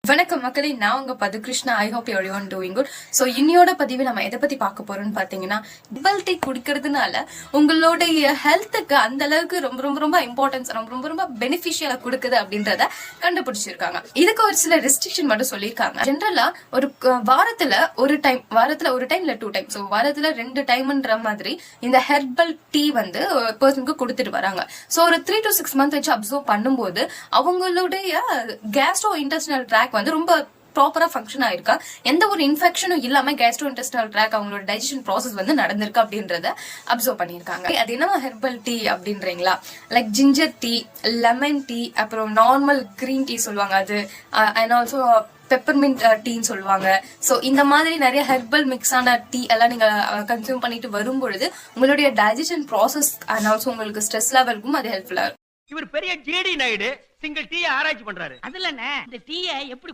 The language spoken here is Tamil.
வணக்கம் மக்களே, நான் உங்க பதுகிருஷ்ணா. I hope everyone doing good. So இன்னையோட பதிவு நம்ம எதை பத்தி பார்க்க போறோம்னு பாத்தீங்கன்னா, ஹெர்பல் டீ குடிக்கிறதுனால உங்களுடைய ஹெல்த்துக்கு அந்த அளவுக்கு ரொம்ப ரொம்ப ரொம்ப இம்பார்ட்டன்ஸ், ரொம்ப ரொம்ப ரொம்ப பெனிஃபிஷியலா கொடுக்குது அப்படின்றத கண்டுபிடிச்சிருக்காங்க. இதுக்கு ஒரு சில ரெஸ்ட்ரிக்ஷன் மட்டும் சொல்லியிருக்காங்க. ஜென்ரலா ஒரு வாரத்துல ஒரு டைம் இல்ல 2 டைம், ஸோ வாரத்துல 2 டைம்ன்ற மாதிரி இந்த ஹெர்பல் டீ வந்து பர்சனுக்கு கொடுத்துட்டு வராங்க. ஸோ ஒரு 3 to 6 months வச்சு அப்சர்வ் பண்ணும்போது அவங்களுடைய கேஸ்ட்ரோ இன்டெஸ்டினல் ட்ராக் வந்து ரொம்ப ப்ராப்பரா ஃபங்க்ஷன் ஆயிருக்கா, எந்த ஒரு இன்ஃபெக்ஷனும் இல்லாம கேஸ்ட்ரோ இன்டெஸ்டினல் ட்ராக் அவங்களோட டைஜஷன் ப்ராசஸ் வந்து நடந்திருக்கு அப்படின்றத அப்சர்வ் பண்ணிருக்காங்க. அது என்ன ஹெர்பல் டீ அப்படின்றீங்களா? Like ginger tea, lemon tea, அப்புறம் நார்மல் கிரீன் டீ சொல்லுவாங்க, அது அண்ட் ஆல்சோ பெப்பர்மிண்ட் டீன்னு சொல்லுவாங்க. ஸோ இந்த மாதிரி நிறைய ஹெர்பல் மிக்ஸ் ஆன டீ எல்லாம் நீங்க கன்சியூம் பண்ணிட்டு வரும்பொழுது உங்களுடைய டைஜஷன் ப்ராசஸ் அண்ட் ஆல்சோ உங்களுக்கு ஸ்ட்ரெஸ் லெவலுக்கும் அது ஹெல்ப்ஃபுல்லா இருக்கும். இவர் பெரிய ஜேடி நாயுடு சிங்கிள் டீ ஆராய்ச்சி பண்றாரு. அதுல இந்த டீயை எப்படி